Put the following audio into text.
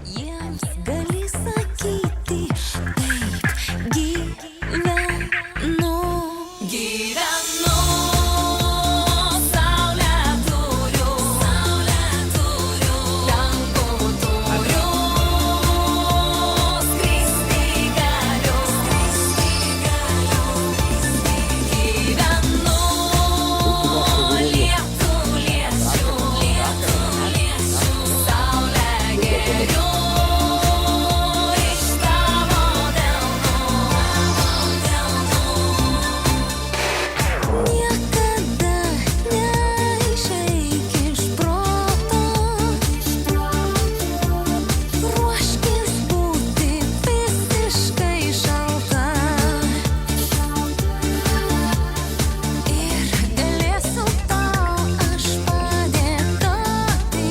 Jiems gali sakyti, taip, gyvenu. Gyvenu, saulę turiu, rankų turiu, skristi galiu. Gyvenu, lietų liečiu, saulę geriu iš tavo delnų. Niekada neišeik iš proto, ruoškis būti visiškai šalta. Ir galėsiu tau aš padėkoti.